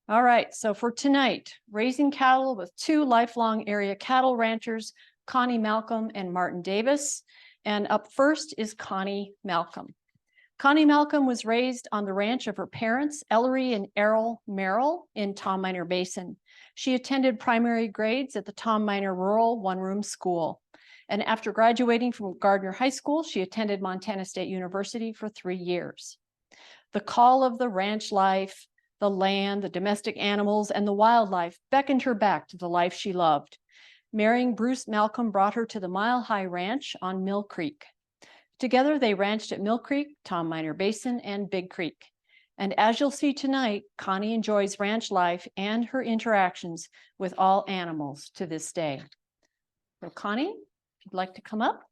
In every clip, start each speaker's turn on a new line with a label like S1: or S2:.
S1: All right, so for tonight, raising cattle with two lifelong area cattle ranchers, Connie Malcolm and Martin Davis. And up first is Connie Malcolm. Connie Malcolm was raised on the ranch of her parents, Ellery and Eril Merrell in Tom Miner Basin. She attended primary grades at the Tom Miner Rural One-Room School. And after graduating from Gardiner High School, she attended Montana State University for 3 years. The call of the ranch life, the land, the domestic animals, and the wildlife beckoned her back to the life she loved. Marrying Bruce Malcolm brought her to the Mile High Ranch on Mill Creek. Together, they ranched at Mill Creek, Tom Miner Basin, and Big Creek. And as you'll see tonight, Connie enjoys ranch life and her interactions with all animals to this day. So Connie, if you'd like to come up.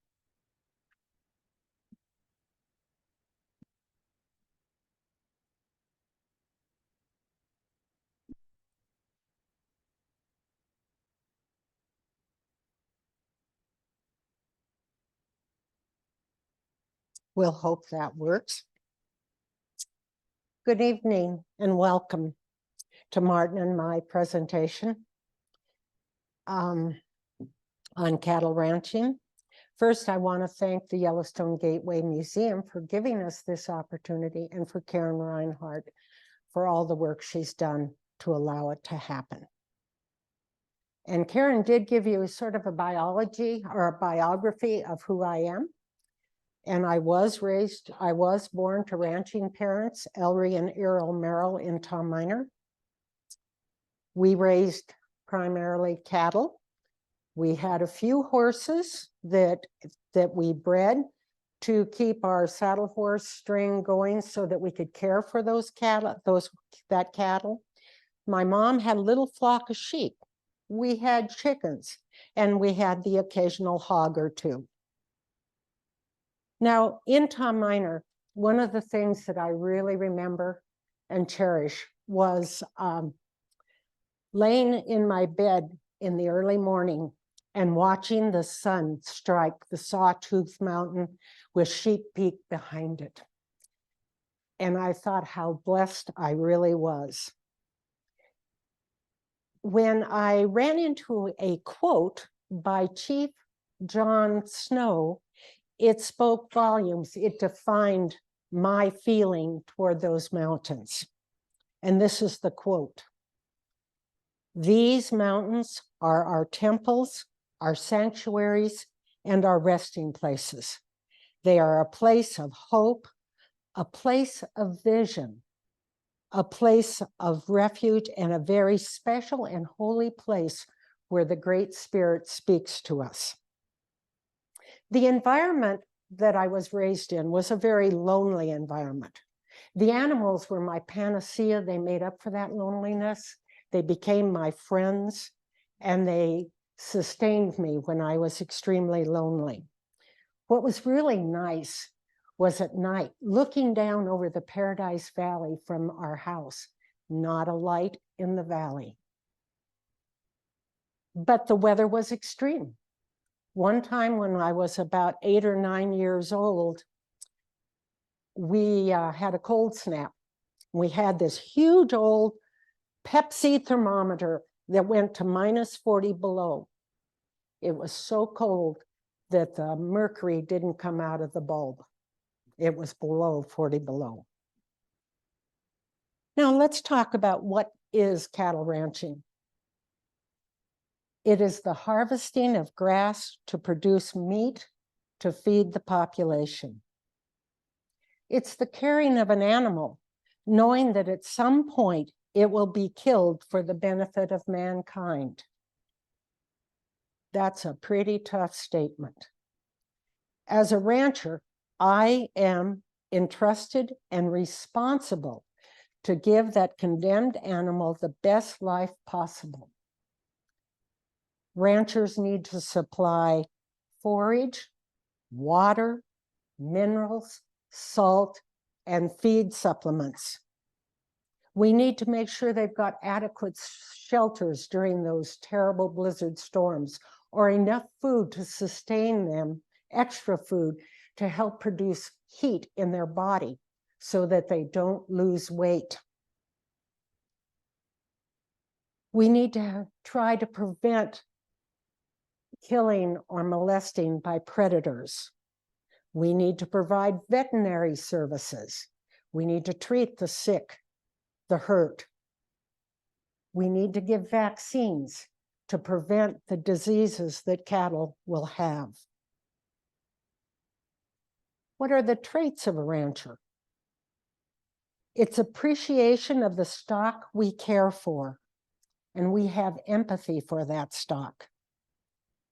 S2: We'll hope that works. Good evening and welcome to Martin and my presentation on cattle ranching. First, I want to thank the Yellowstone Gateway Museum for giving us this opportunity and for Karen Reinhardt for all the work she's done to allow it to happen. And Karen did give you sort of a biology or a biography of who I am. And I was born to ranching parents, Ellery and Eril Merrell in Tom Miner. We raised primarily cattle. We had a few horses that we bred to keep our saddle horse string going so that we could care for those cattle, that cattle. My mom had a little flock of sheep. We had chickens, and we had the occasional hog or two. Now, in Tom Miner, one of the things that I really remember and cherish was laying in my bed in the early morning and watching the sun strike the Sawtooth Mountain with Sheep Peak behind it. And I thought how blessed I really was. When I ran into a quote by Chief John Snow, it spoke volumes. It defined my feeling toward those mountains. And this is the quote: "These mountains are our temples, our sanctuaries, and our resting places. They are a place of hope, a place of vision, a place of refuge, and a very special and holy place where the Great Spirit speaks to us." The environment that I was raised in was a very lonely environment. The animals were my panacea. They made up for that loneliness. They became my friends, and they sustained me when I was extremely lonely. What was really nice was at night, looking down over the Paradise Valley from our house, not a light in the valley. But the weather was extreme. One time when I was about 8 or 9 years old, we had a cold snap. We had this huge old Pepsi thermometer that went to -40 below. It was so cold that the mercury didn't come out of the bulb. It was below 40 below. Now let's talk about what is cattle ranching. It is the harvesting of grass to produce meat to feed the population. It's the caring of an animal, knowing that at some point it will be killed for the benefit of mankind. That's a pretty tough statement. As a rancher, I am entrusted and responsible to give that condemned animal the best life possible. Ranchers need to supply forage, water, minerals, salt, and feed supplements. We need to make sure they've got adequate shelters during those terrible blizzard storms, or enough food to sustain them, extra food to help produce heat in their body so that they don't lose weight. We need to try to prevent killing or molesting by predators. We need to provide veterinary services. We need to treat the sick, the hurt. We need to give vaccines to prevent the diseases that cattle will have. What are the traits of a rancher? It's appreciation of the stock we care for, and we have empathy for that stock.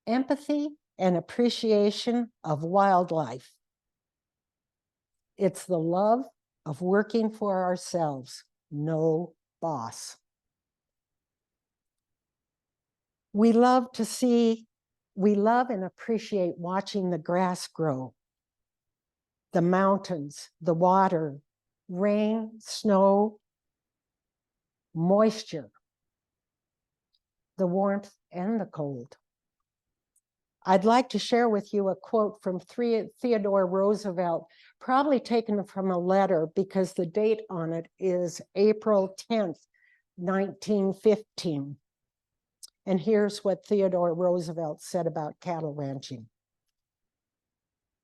S2: Empathy and appreciation of wildlife. It's the love of working for ourselves, no boss. We love and appreciate watching the grass grow, the mountains, the water, rain, snow, moisture, the warmth and the cold. I'd like to share with you a quote from Theodore Roosevelt, probably taken from a letter because the date on it is April 10th, 1915. And here's what Theodore Roosevelt said about cattle ranching.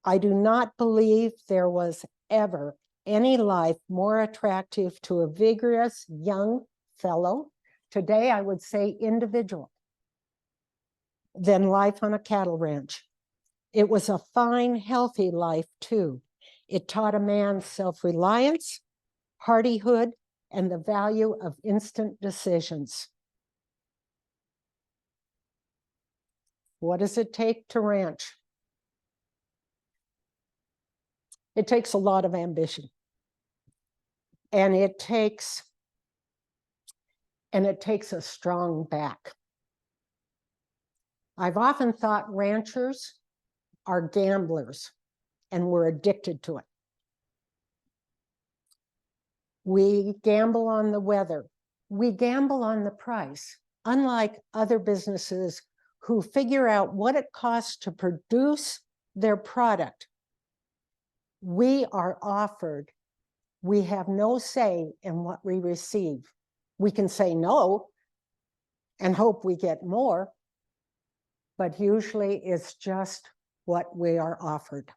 S2: I do not believe there was ever any life more attractive to a vigorous young fellow, today I would say individual, than life on a cattle ranch. It was a fine, healthy life too. It taught a man self-reliance, hardihood, and the value of instant decisions. What does it take to ranch? It takes a lot of ambition. And it takes a strong back. I've often thought ranchers are gamblers and we're addicted to it. We gamble on the weather. We gamble on the price, unlike other businesses who figure out what it costs to produce their product. We are offered, we have no say in what we receive. We can say no and hope we get more, but usually it's just what we are offered.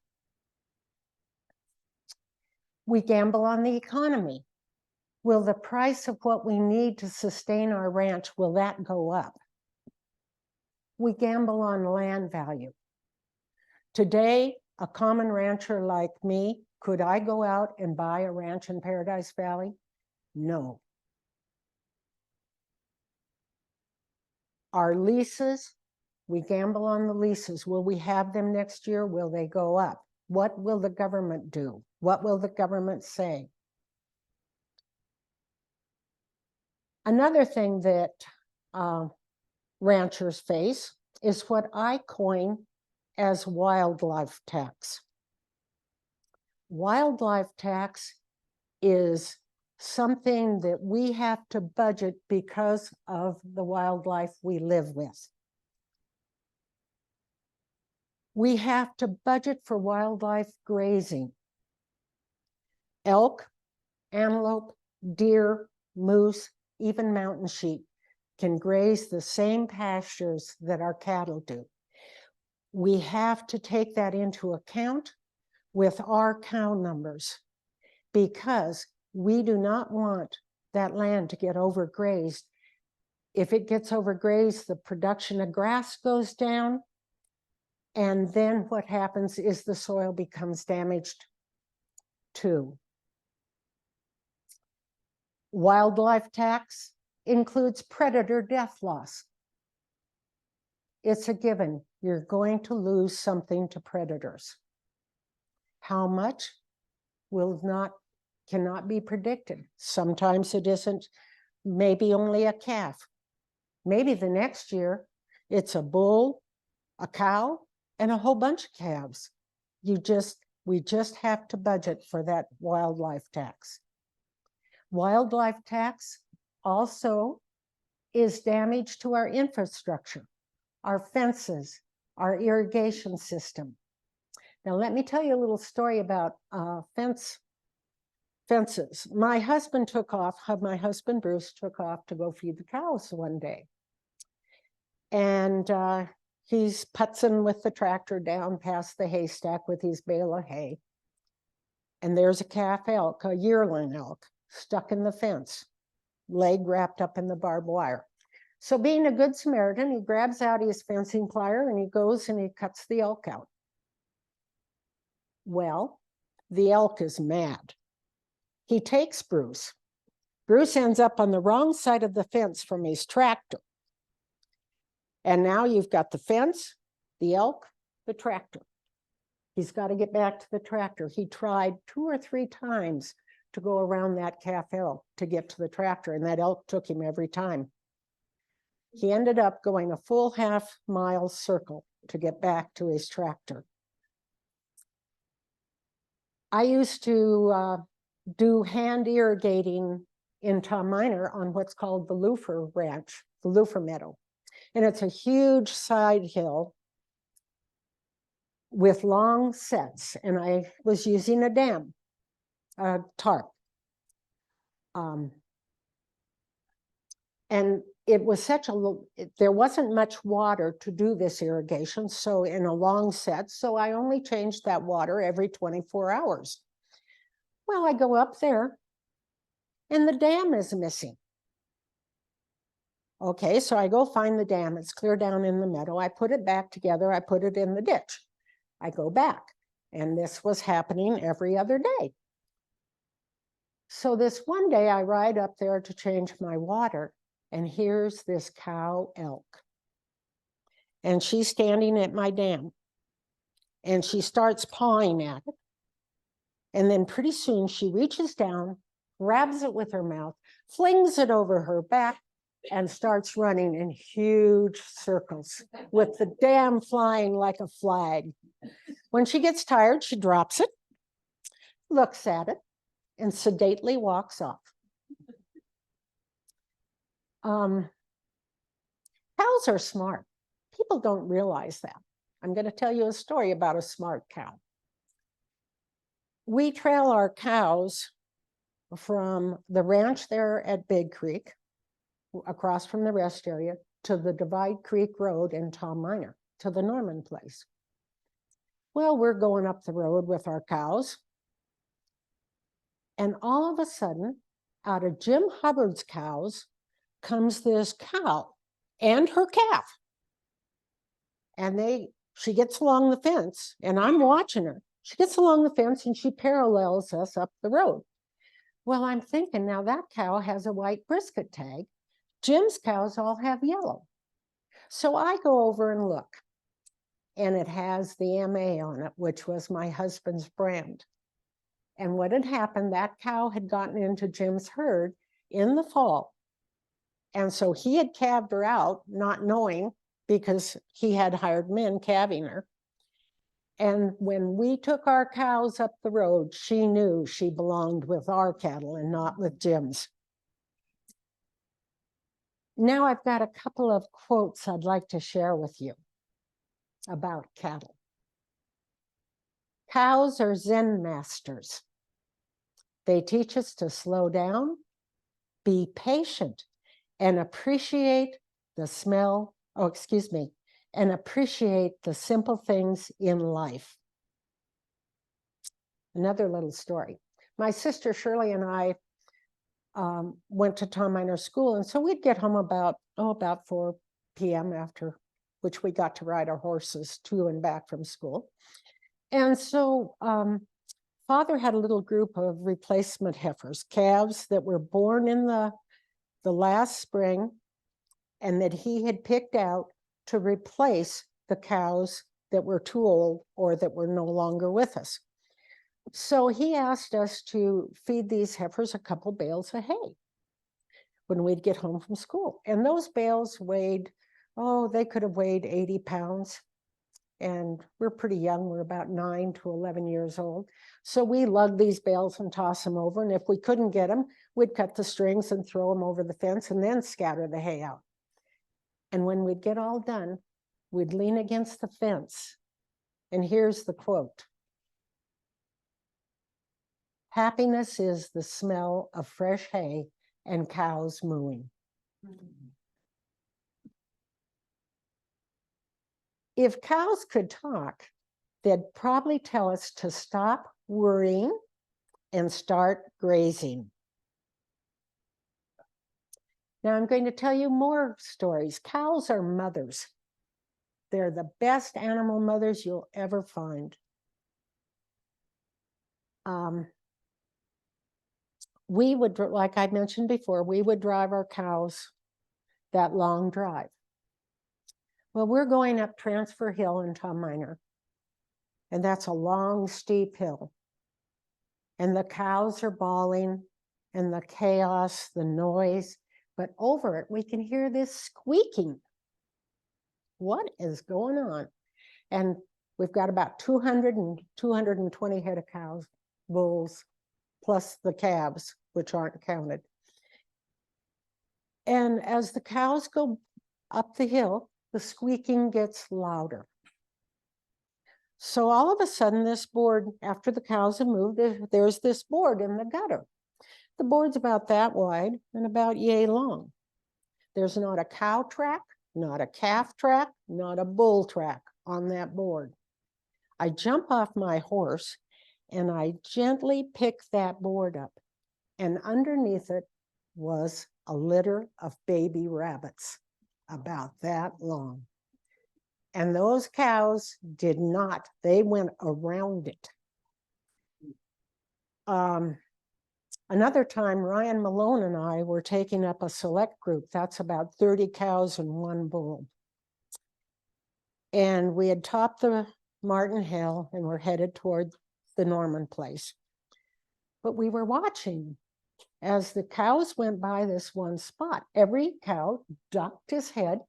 S2: We gamble on the economy. Will the price of what we need to sustain our ranch, will that go up? We gamble on land value. Today, a common rancher like me, could I go out and buy a ranch in Paradise Valley? No. Our leases, we gamble on the leases. Will we have them next year? Will they go up? What will the government do? What will the government say? Another thing that ranchers face is what I coin as wildlife tax. Wildlife tax is something that we have to budget because of the wildlife we live with. We have to budget for wildlife grazing. Elk, antelope, deer, moose, even mountain sheep can graze the same pastures that our cattle do. We have to take that into account with our cow numbers because we do not want that land to get overgrazed. If it gets overgrazed, the production of grass goes down, and then what happens is the soil becomes damaged too. Wildlife tax includes predator death loss. It's a given. You're going to lose something to predators. How much cannot be predicted. Sometimes it isn't, maybe only a calf. Maybe the next year it's a bull, a cow, and a whole bunch of calves. We just have to budget for that wildlife tax. Wildlife tax also is damage to our infrastructure, our fences, our irrigation system. Now, let me tell you a little story about fence fences. My husband Bruce took off to go feed the cows one day. And he's putzing with the tractor down past the haystack with his bale of hay. And there's a calf elk, a yearling elk, stuck in the fence, leg wrapped up in the barbed wire. So being a good Samaritan, he grabs out his fencing plier and he goes and he cuts the elk out. Well, the elk is mad. He takes Bruce. Bruce ends up on the wrong side of the fence from his tractor. And now you've got the fence, the elk, the tractor. He's got to get back to the tractor. He tried 2 or 3 times to go around that calf elk to get to the tractor, and that elk took him every time. He ended up going a full half-mile circle to get back to his tractor. I used to do hand irrigating in Tom Miner on what's called the Loofer Ranch, the Loofer Meadow. And it's a huge side hill with long sets. And I was using a dam, a tarp. And it was such there wasn't much water to do this irrigation. So in a long set, so I only changed that water every 24 hours. Well, I go up there and the dam is missing. Okay, so I go find the dam. It's clear down in the meadow. I put it back together. I put it in the ditch. I go back, and this was happening every other day. So this one day I ride up there to change my water, and here's this cow elk. And she's standing at my dam, and she starts pawing at it. And then pretty soon she reaches down, grabs it with her mouth, flings it over her back, and starts running in huge circles with the dam flying like a flag. When she gets tired, she drops it, looks at it, and sedately walks off. Cows are smart. People don't realize that. I'm going to tell you a story about a smart cow. We trail our cows from the ranch there at Big Creek, across from the rest area, to the Divide Creek Road in Tom Miner, to the Norman place. Well, we're going up the road with our cows. And all of a sudden, out of Jim Hubbard's cows comes this cow and her calf. And she gets along the fence, and I'm watching her. She gets along the fence and she parallels us up the road. Well, I'm thinking, now that cow has a white brisket tag. Jim's cows all have yellow. So I go over and look, and it has the MA on it, which was my husband's brand. And what had happened, that cow had gotten into Jim's herd in the fall. And so he had calved her out, not knowing, because he had hired men calving her. And when we took our cows up the road, she knew she belonged with our cattle and not with Jim's. Now I've got a couple of quotes I'd like to share with you about cattle. Cows are Zen masters. They teach us to slow down, be patient, and appreciate the and appreciate the simple things in life. Another little story. My sister Shirley and I went to Tom Miner School, and so we'd get home about 4 p.m. after which we got to ride our horses to and back from school. And so Father had a little group of replacement heifers, calves that were born in the last spring and that he had picked out to replace the cows that were too old or that were no longer with us. So he asked us to feed these heifers a couple bales of hay when we'd get home from school. And those bales weighed, they could have weighed 80 pounds. And we're pretty young, we're about 9 to 11 years old. So we lug these bales and toss them over. And if we couldn't get them, we'd cut the strings and throw them over the fence and then scatter the hay out. And when we'd get all done, we'd lean against the fence. And here's the quote. Happiness is the smell of fresh hay and cows mooing. If cows could talk, they'd probably tell us to stop worrying and start grazing. Now I'm going to tell you more stories. Cows are mothers. They're the best animal mothers you'll ever find. We would, like I mentioned before, we would drive our cows that long drive. Well, we're going up Transfer Hill in Tom Miner, and that's a long, steep hill. And the cows are bawling, and the chaos, the noise, but over it, we can hear this squeaking. What is going on? And we've got about 200 and 220 head of cows, bulls, plus the calves, which aren't counted. And as the cows go up the hill, the squeaking gets louder. So all of a sudden, this board, after the cows have moved, there's this board in the gutter. The board's about that wide and about yay long. There's not a cow track, not a calf track, not a bull track on that board. I jump off my horse and I gently pick that board up. And underneath it was a litter of baby rabbits about that long. And those cows did not, they went around it. Another time, Ryan Malone and I were taking up a select group. That's about 30 cows and 1 bull. And we had topped the Martin Hill and were headed toward the Norman place. But we were watching as the cows went by this one spot. Every cow ducked his head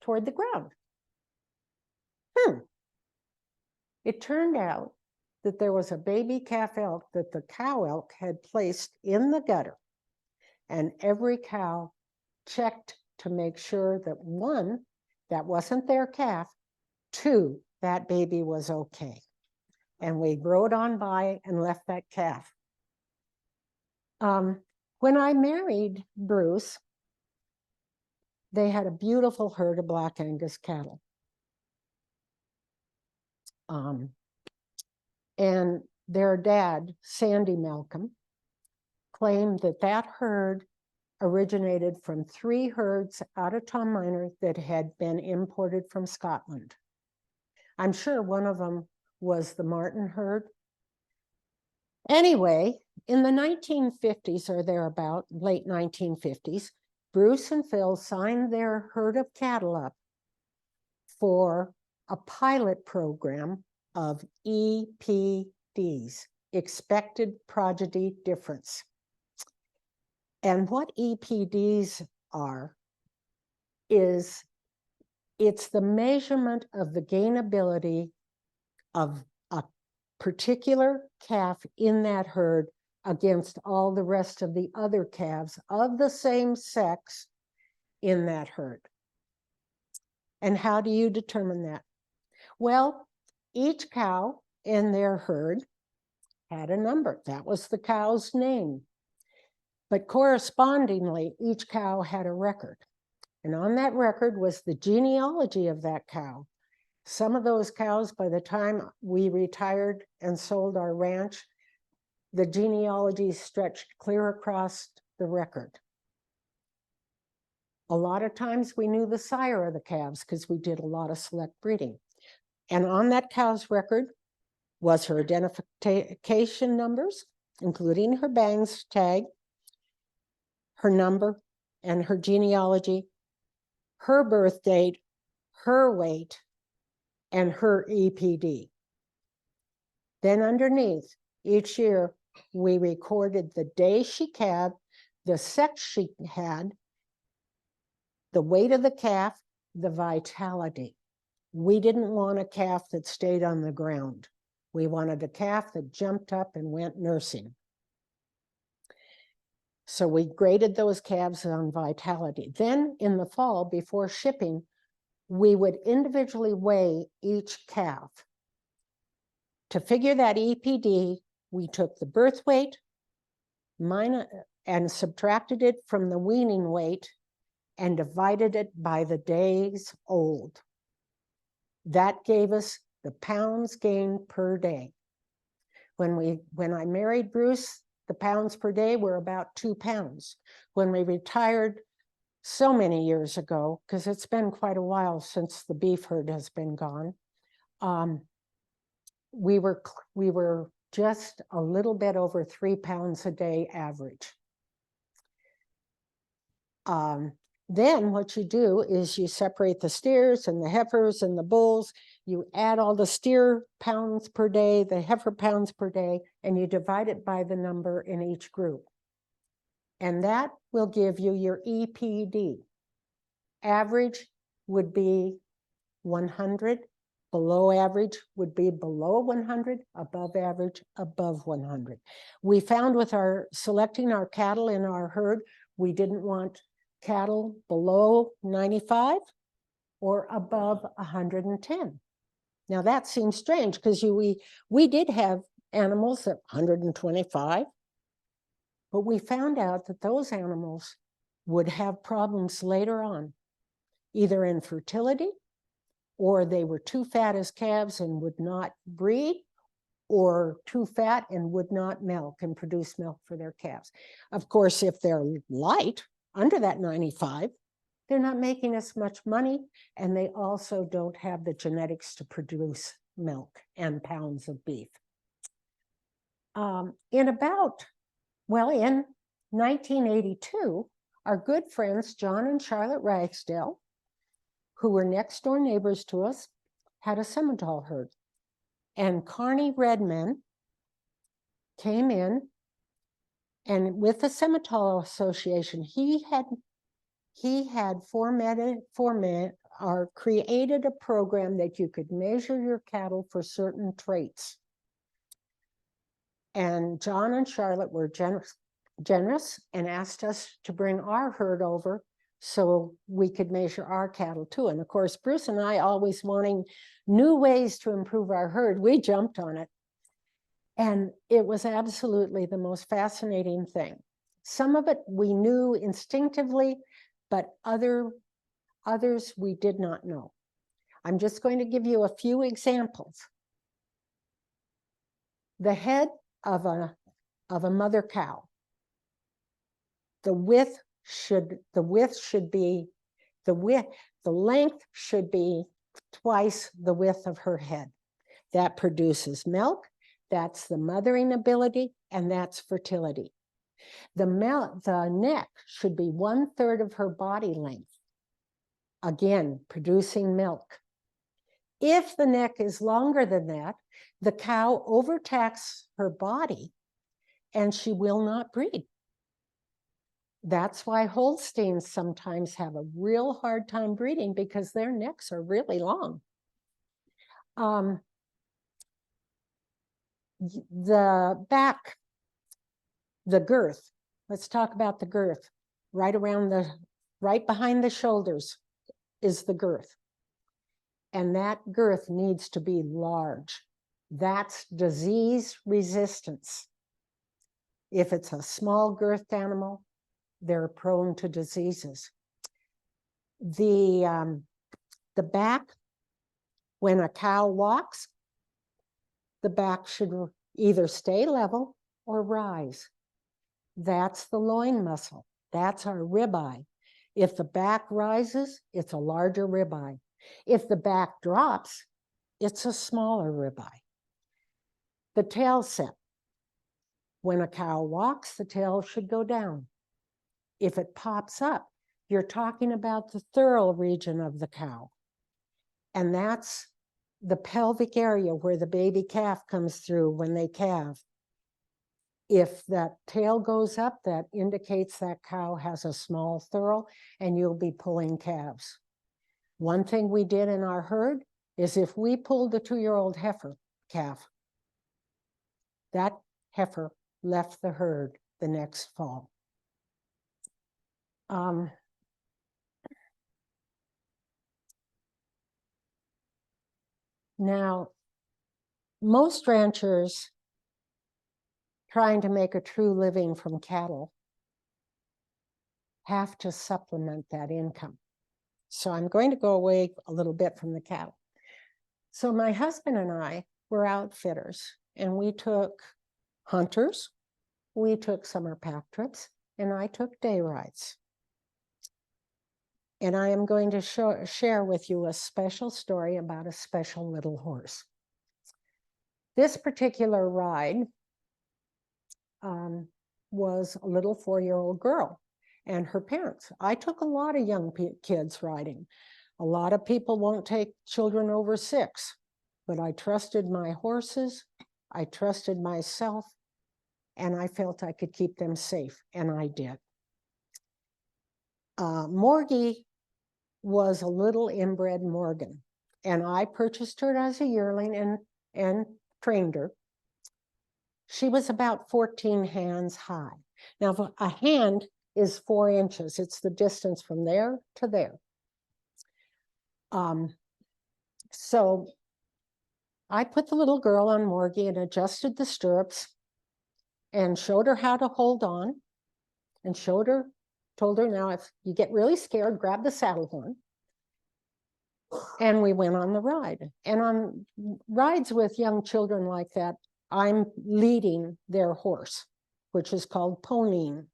S2: toward the ground. It turned out that there was a baby calf elk that the cow elk had placed in the gutter. And every cow checked to make sure that 1, that wasn't their calf, 2, that baby was okay. And we rode on by and left that calf. When I married Bruce, they had a beautiful herd of Black Angus cattle. And their dad, Sandy Malcolm, claimed that that herd originated from 3 herds out of Tom Miner that had been imported from Scotland. I'm sure one of them was the Martin herd. Anyway, in the 1950s or thereabout, late 1950s, Bruce and Phil signed their herd of cattle up for a pilot program of EPDs, expected progeny difference. And what EPDs are is it's the measurement of the gainability of a particular calf in that herd against all the rest of the other calves of the same sex in that herd. And how do you determine that? Well, each cow in their herd had a number. That was the cow's name. But correspondingly, each cow had a record. And on that record was the genealogy of that cow. Some of those cows, by the time we retired and sold our ranch, the genealogy stretched clear across the record. A lot of times we knew the sire of the calves because we did a lot of select breeding. And on that cow's record was her identification numbers, including her bangs tag, her number and her genealogy, her birth date, her weight, and her EPD. Then underneath, each year, we recorded the day she calved, the sex she had, the weight of the calf, the vitality. We didn't want a calf that stayed on the ground. We wanted a calf that jumped up and went nursing. So we graded those calves on vitality. Then in the fall, before shipping, we would individually weigh each calf. To figure that EPD, we took the birth weight and subtracted it from the weaning weight and divided it by the days old. That gave us the pounds gained per day. When I married Bruce, the pounds per day were about 2 pounds. When we retired so many years ago, because it's been quite a while since the beef herd has been gone, we were just a little bit over 3 pounds a day average. Then what you do is you separate the steers and the heifers and the bulls. You add all the steer pounds per day, the heifer pounds per day, and you divide it by the number in each group. And that will give you your EPD. Average would be 100. Below average would be below 100, above average, above 100. We found with selecting our cattle in our herd, we didn't want cattle below 95 or above 110. Now that seems strange because we did have animals at 125, but we found out that those animals would have problems later on, either in fertility, or they were too fat as calves and would not breed, or too fat and would not milk and produce milk for their calves. Of course, if they're light, under that 95, they're not making as much money, and they also don't have the genetics to produce milk and pounds of beef. In 1982, our good friends, John and Charlotte Ragsdale, who were next door neighbors to us, had a Simmental herd. And Connie Redman came in, and with the Simmental Association, he had created a program that you could measure your cattle for certain traits. And John and Charlotte were generous and asked us to bring our herd over so we could measure our cattle too. And of course, Bruce and I, always wanting new ways to improve our herd, we jumped on it. And it was absolutely the most fascinating thing. Some of it we knew instinctively, but others we did not know. I'm just going to give you a few examples. The head of a mother cow, the length should be twice the width of her head. That produces milk, that's the mothering ability, and that's fertility. The neck should be 1/3 of her body length, again, producing milk. If the neck is longer than that, the cow overtaxes her body and she will not breed. That's why Holsteins sometimes have a real hard time breeding, because their necks are really long. The back, the girth. Let's talk about the girth. Right behind the shoulders is the girth. And that girth needs to be large. That's disease resistance. If it's a small girthed animal, they're prone to diseases. The back, when a cow walks, the back should either stay level or rise. That's the loin muscle. That's our ribeye. If the back rises, it's a larger ribeye. If the back drops, it's a smaller ribeye. The tail set. When a cow walks, the tail should go down. If it pops up, you're talking about the thurl region of the cow. And that's the pelvic area where the baby calf comes through when they calve. If that tail goes up, that indicates that cow has a small thurl, and you'll be pulling calves. One thing we did in our herd is if we pulled a 2-year-old heifer calf, that heifer left the herd the next fall. Now, most ranchers trying to make a true living from cattle have to supplement that income. So I'm going to go away a little bit from the cattle. So my husband and I were outfitters, and we took hunters, we took summer pack trips, and I took day rides. And I am going to share with you a special story about a special little horse. This particular ride was a little 4-year-old girl and her parents. I took a lot of young kids riding. A lot of people won't take children over 6, but I trusted my horses, I trusted myself, and I felt I could keep them safe, and I did. Morgie was a little inbred Morgan, and I purchased her as a yearling and trained her. She was about 14 hands high. Now, a hand is 4 inches. It's the distance from there to there. So I put the little girl on Morgie and adjusted the stirrups and showed her how to hold on and told her, now, if you get really scared, grab the saddle horn. And we went on the ride. And on rides with young children like that, I'm leading their horse, which is called ponying.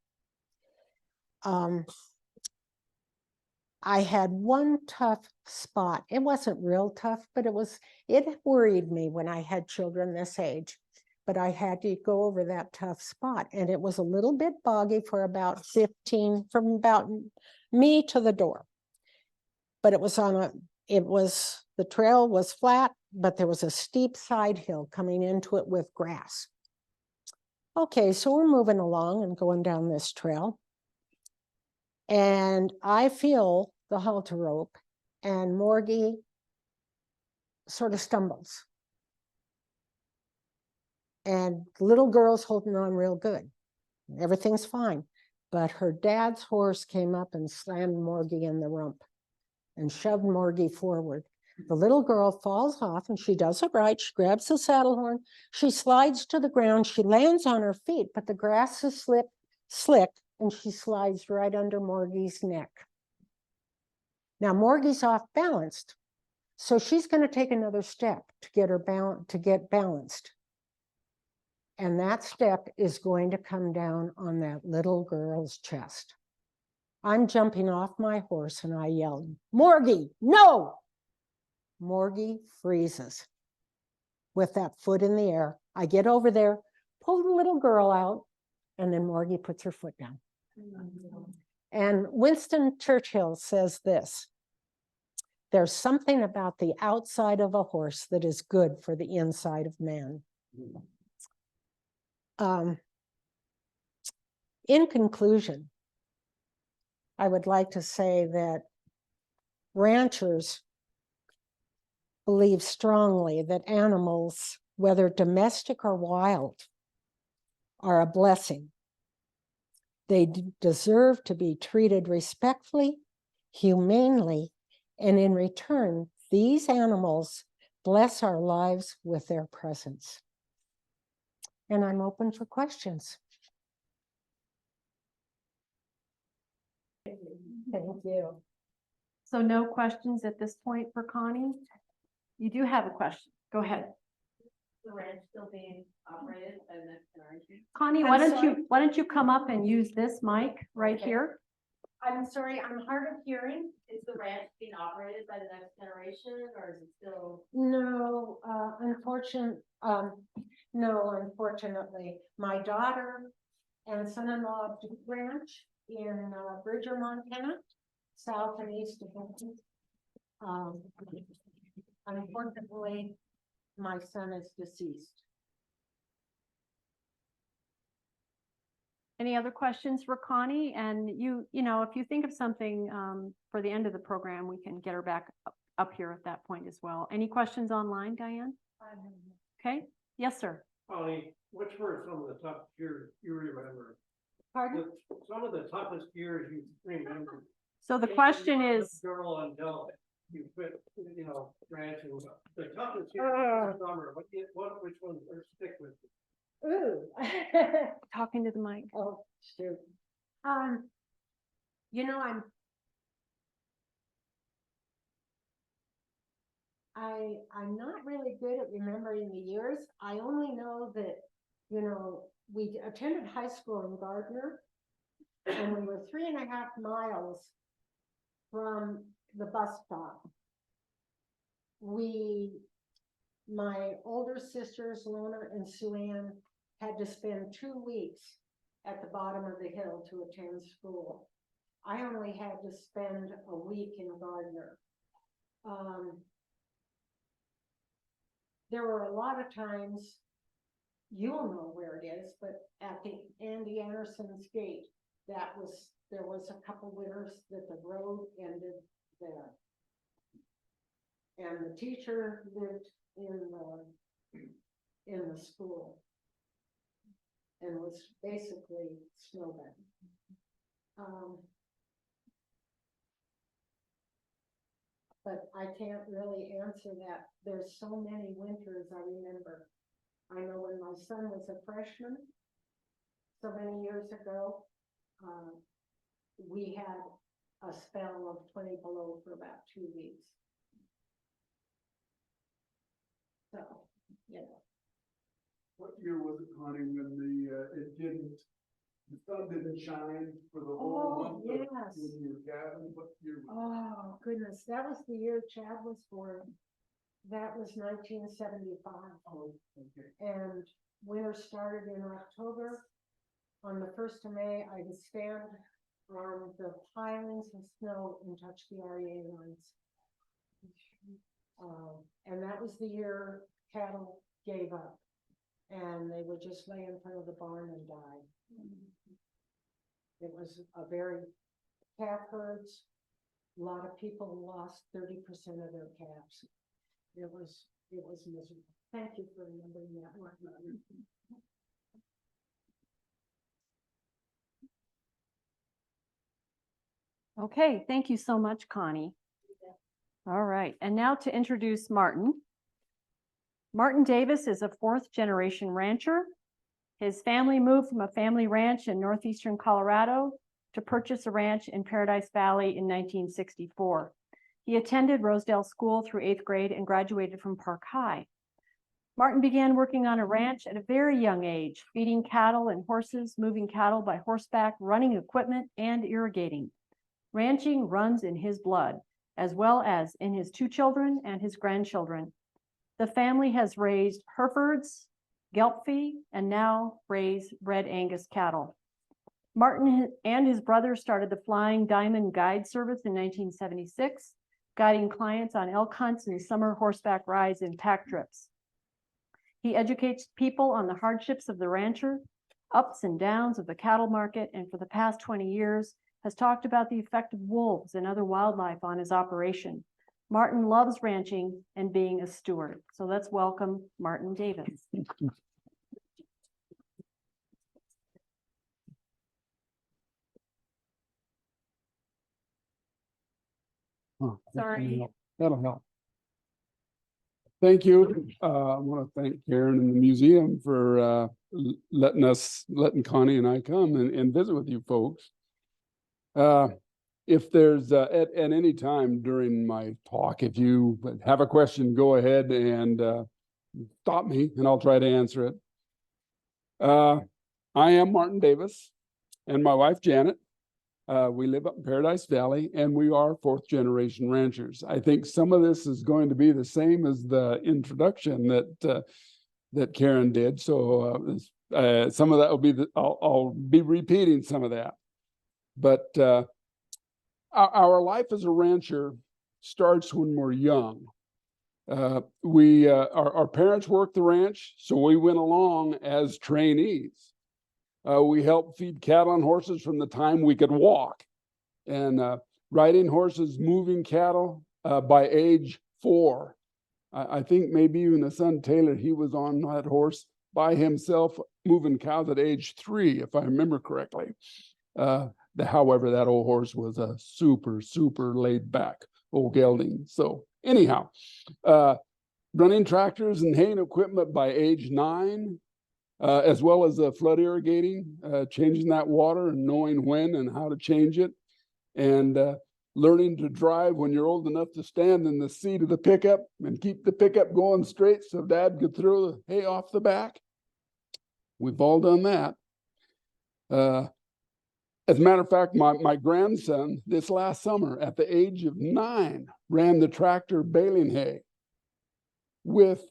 S2: I had one tough spot. It wasn't real tough, but it worried me when I had children this age. But I had to go over that tough spot. And it was a little bit boggy for about 15, from about me to the door. But it was the trail was flat, but there was a steep side hill coming into it with grass. Okay, so we're moving along and going down this trail. And I feel the halter rope, and Morgie sort of stumbles. And the little girl's holding on real good. Everything's fine. But her dad's horse came up and slammed Morgie in the rump and shoved Morgie forward. The little girl falls off, and she does it right. She grabs the saddle horn. She slides to the ground. She lands on her feet, but the grass is slick, and she slides right under Morgie's neck. Now, Morgie's off balanced, so she's going to take another step to get balanced. And that step is going to come down on that little girl's chest. I'm jumping off my horse, and I yelled, "Morgie, no!" Morgie freezes with that foot in the air. I get over there, pull the little girl out, and then Morgie puts her foot down. And Winston Churchill says this: there's something about the outside of a horse that is good for the inside of man. In conclusion, I would like to say that ranchers believe strongly that animals, whether domestic or wild, are a blessing. They deserve to be treated respectfully, humanely, and in return, these animals bless our lives with their presence. And I'm open for questions. Thank you.
S1: So no questions at this point for Connie? You do have a question. Go ahead.
S3: The ranch still being operated by the next generation?
S1: Connie, why don't you come up and use this mic right here?
S3: I'm sorry, I'm hard of hearing. Is the ranch being operated by the next generation, or is it still?
S2: No, unfortunately, my daughter and son-in-law do ranch in Bridger, Montana, south and east of Benton. Unfortunately, my son is deceased.
S1: Any other questions for Connie? And you know, if you think of something for the end of the program, we can get her back up here at that point as well. Any questions online, Diane? Okay. Yes, sir.
S4: Connie, which were some of the toughest years you remember?
S2: Pardon?
S4: Some of the toughest years you remember.
S1: So the question is,
S4: Girl until you quit, ranching. The toughest year summer. Which one stick with you?
S2: Ooh.
S1: Talking to the mic.
S2: Oh, shoot. You know, I'm not really good at remembering the years. I only know that, you know, we attended high school in Gardiner, and we were 3.5 miles from the bus stop. My older sisters, Lona and Sue Ann, had to spend 2 weeks at the bottom of the hill to attend school. I only had to spend a week in Gardiner. There were a lot of times, you'll know where it is, but at the Andy Anderson's gate, there was a couple winters that the road ended there. And the teacher lived in the school and was basically snowbound. But I can't really answer that. There's so many winters I remember. I know when my son was a freshman, so many years ago, we had a spell of 20 below for about 2 weeks. So, you know.
S4: What year was it, Connie, when the sun didn't shine for the whole month?
S2: Yes.
S4: When you were calving, what year was
S2: Oh, goodness, that was the year Chad was born. That was 1975.
S4: Oh, okay.
S2: And winter started in October. On the 1st of May, I would stand on the pilings of snow and touch the REA lines. And that was the year cattle gave up. And they would just lay in front of the barn and die. It was a very calf herds. A lot of people lost 30% of their calves. It was miserable. Thank you for remembering that one.
S1: Okay, thank you so much, Connie. All right, and now to introduce Martin. Martin Davis is a 4th-generation rancher. His family moved from a family ranch in northeastern Colorado to purchase a ranch in Paradise Valley in 1964. He attended Rosedale School through 8th grade and graduated from Park High. Martin began working on a ranch at a very young age, feeding cattle and horses, moving cattle by horseback, running equipment, and irrigating. Ranching runs in his blood, as well as in his 2 children and his grandchildren. The family has raised Herefords, Gelbvieh, and now raise Red Angus cattle. Martin and his brother started the Flying Diamond Guide Service in 1976, guiding clients on elk hunts and summer horseback rides and pack trips. He educates people on the hardships of the rancher, ups and downs of the cattle market, and for the past 20 years has talked about the effect of wolves and other wildlife on his operation. Martin loves ranching and being a steward. So let's welcome Martin Davis.
S5: Oh,
S1: Sorry.
S5: That'll help. Thank you. I want to thank Karen and the museum for letting Connie and I come and visit with you folks. If there's at any time during my talk, if you have a question, go ahead and stop me and I'll try to answer it. I am Martin Davis and my wife Janet. We live up in Paradise Valley and we are 4th-generation ranchers. I think some of this is going to be the same as the introduction that Karen did. So some of that will be I'll be repeating some of that. But our life as a rancher starts when we're young. Our parents worked the ranch, so we went along as trainees. We helped feed cattle and horses from the time we could walk, and riding horses, moving cattle by age 4. I think maybe even the son Taylor, he was on that horse by himself, moving cows at age 3, if I remember correctly. However, that old horse was a super laid back old gelding. So anyhow, running tractors and haying equipment by age 9. as well as flood irrigating, changing that water and knowing when and how to change it, and learning to drive when you're old enough to stand in the seat of the pickup and keep the pickup going straight so Dad could throw the hay off the back. We've all done that. As a matter of fact, my grandson this last summer at the age of 9 ran the tractor baling hay with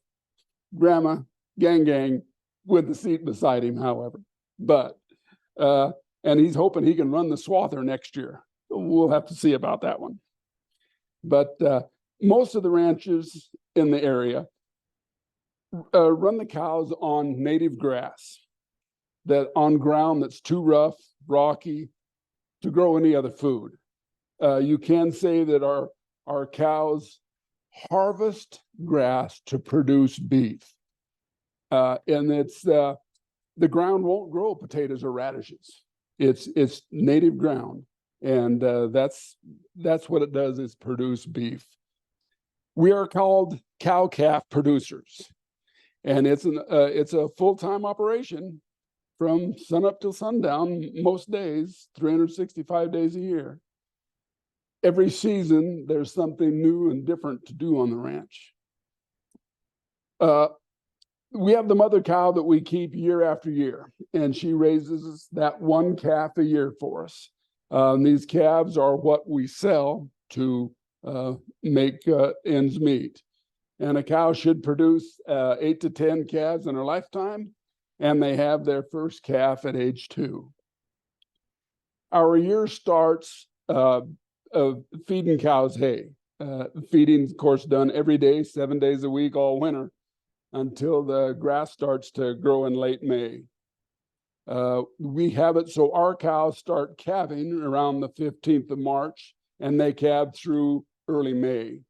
S5: Grandma Gang with the seat beside him, however. But, and he's hoping he can run the swather next year. We'll have to see about that one. But most of the ranches in the area run the cows on native grass, that on ground that's too rough, rocky to grow any other food. You can say that our cows harvest grass to produce beef. And it's the ground won't grow potatoes or radishes. It's native ground. And that's what it does, is produce beef. We are called cow-calf producers. And it's a full-time operation from sunup till sundown, most days, 365 days a year. Every season, there's something new and different to do on the ranch. We have the mother cow that we keep year after year, and she raises that one calf a year for us. These calves are what we sell to make ends meet. And a cow should produce 8 to 10 calves in her lifetime, and they have their first calf at age 2. Our year starts feeding cows hay. Feeding, of course, done every day, 7 days a week, all winter, until the grass starts to grow in late May. We have it so our cows start calving around the 15th of March, and they calve through early May.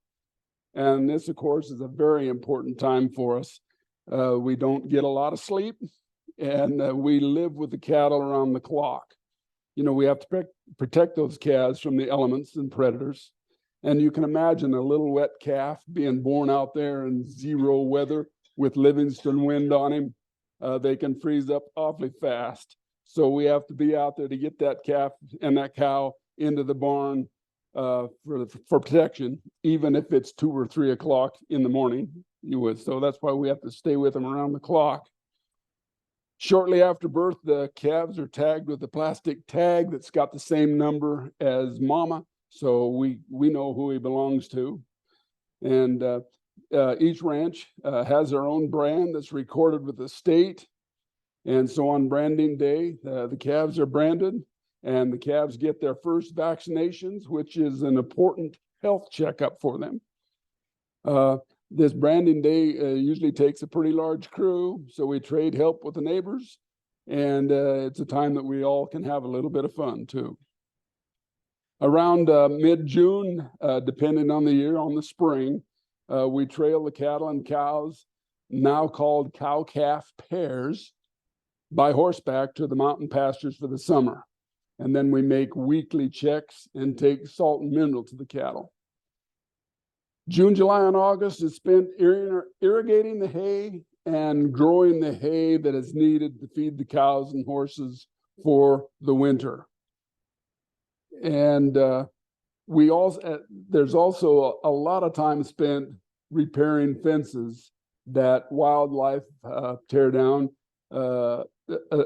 S5: And this, of course, is a very important time for us. We don't get a lot of sleep, and we live with the cattle around the clock. You know, we have to protect those calves from the elements and predators. And you can imagine a little wet calf being born out there in 0 weather with Livingston wind on him. They can freeze up awfully fast. So we have to be out there to get that calf and that cow into the barn for protection, even if it's 2 or 3 o'clock in the morning. So that's why we have to stay with them around the clock. Shortly after birth, the calves are tagged with a plastic tag that's got the same number as mama, so we know who he belongs to. And each ranch has their own brand that's recorded with the state. And so on branding day, the calves are branded, and the calves get their first vaccinations, which is an important health checkup for them. This branding day usually takes a pretty large crew, so we trade help with the neighbors, and it's a time that we all can have a little bit of fun too. Around mid-June, depending on the year, on the spring, we trail the cattle and cows, now called cow-calf pairs, by horseback to the mountain pastures for the summer. And then we make weekly checks and take salt and mineral to the cattle. June, July, and August is spent irrigating the hay and growing the hay that is needed to feed the cows and horses for the winter. And there's also a lot of time spent repairing fences that wildlife tear down,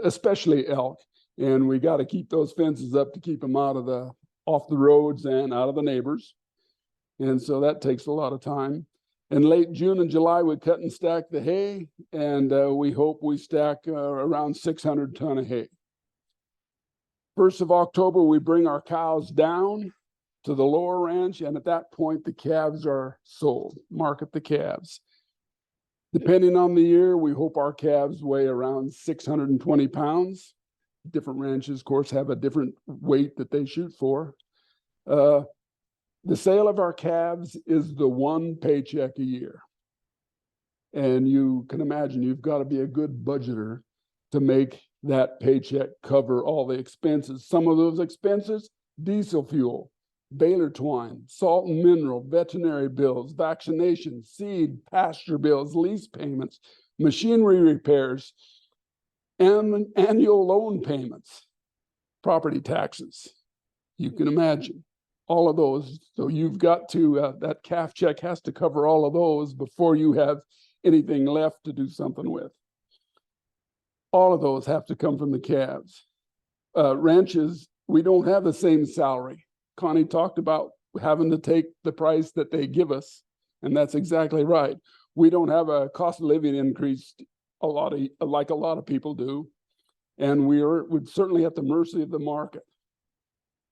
S5: especially elk. And we got to keep those fences up to keep them off the roads and out of the neighbors. And so that takes a lot of time. In late June and July, we cut and stack the hay, and we hope we stack around 600 ton of hay. 1st of October, we bring our cows down to the lower ranch, and at that point, the calves are sold. Market the calves. Depending on the year, we hope our calves weigh around 620 pounds. Different ranches, of course, have a different weight that they shoot for. The sale of our calves is the one paycheck a year. And you can imagine you've got to be a good budgeter to make that paycheck cover all the expenses. Some of those expenses, diesel fuel, baler twine, salt and mineral, veterinary bills, vaccinations, seed, pasture bills, lease payments, machinery repairs, and annual loan payments, property taxes. You can imagine all of those. So you've got to, that calf check has to cover all of those before you have anything left to do something with. All of those have to come from the calves. Ranches, we don't have the same salary. Connie talked about having to take the price that they give us, and that's exactly right. We don't have a cost of living increase like a lot of people do, and we're certainly at the mercy of the market.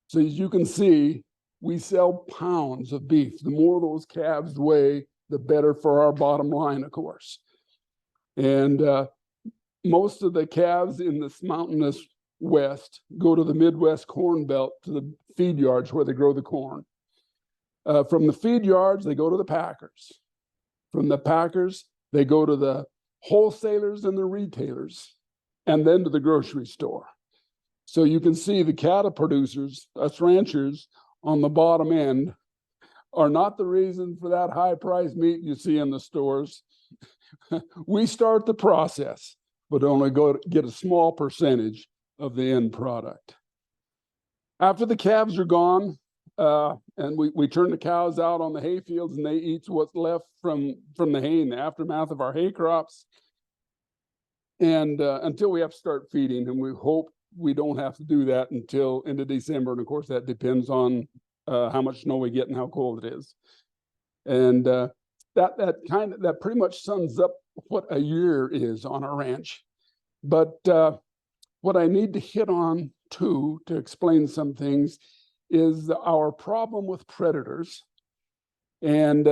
S5: So as you can see, we sell pounds of beef. The more those calves weigh, the better for our bottom line, of course. And most of the calves in this mountainous West go to the Midwest Corn Belt, to the feed yards where they grow the corn. From the feed yards, they go to the packers. From the packers, they go to the wholesalers and the retailers, and then to the grocery store. So you can see the cattle producers, us ranchers, on the bottom end are not the reason for that high price meat you see in the stores. We start the process, but only get a small percentage of the end product. After the calves are gone, and we turn the cows out on the hay fields, and they eat what's left from the hay in the aftermath of our hay crops. And until we have to start feeding, and we hope we don't have to do that until into December. And of course, that depends on how much snow we get and how cold it is. And that pretty much sums up what a year is on a ranch. But what I need to hit on too, to explain some things, is our problem with predators. And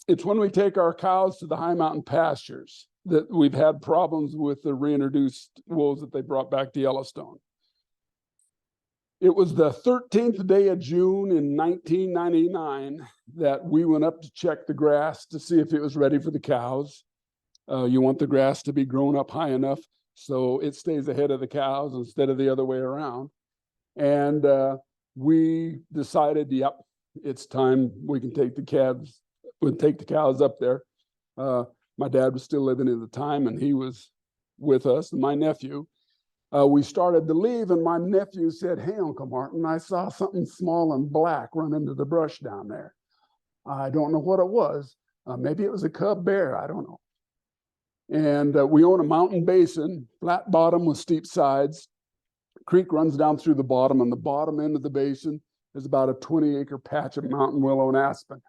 S5: it's when we take our cows to the high mountain pastures that we've had problems with the reintroduced wolves that they brought back to Yellowstone. It was the 13th day of June in 1999 that we went up to check the grass to see if it was ready for the cows. You want the grass to be grown up high enough so it stays ahead of the cows instead of the other way around. And we decided, yep, it's time we can take the calves, we'll take the cows up there. My dad was still living at the time, and he was with us, and my nephew. We started to leave, and my nephew said, "Hey, Uncle Martin, I saw something small and black run into the brush down there. I don't know what it was. Maybe it was a cub bear, I don't know." And we own a mountain basin, flat bottom with steep sides. Creek runs down through the bottom, and the bottom end of the basin is about a 20-acre patch of mountain willow and aspen.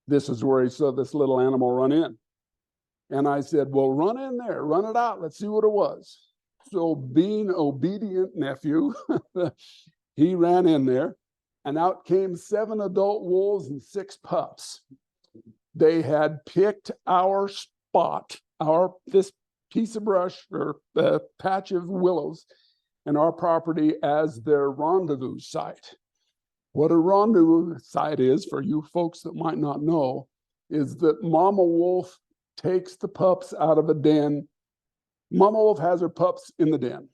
S5: This is where he saw this little animal run in. And I said, "Well, run in there, run it out. Let's see what it was." So being obedient nephew, he ran in there, and out came 7 adult wolves and 6 pups. They had picked our spot, this piece of brush or patch of willows in our property as their rendezvous site. What a rendezvous site is, for you folks that might not know, is that Mama Wolf takes the pups out of a den. Mama Wolf has her pups in the den.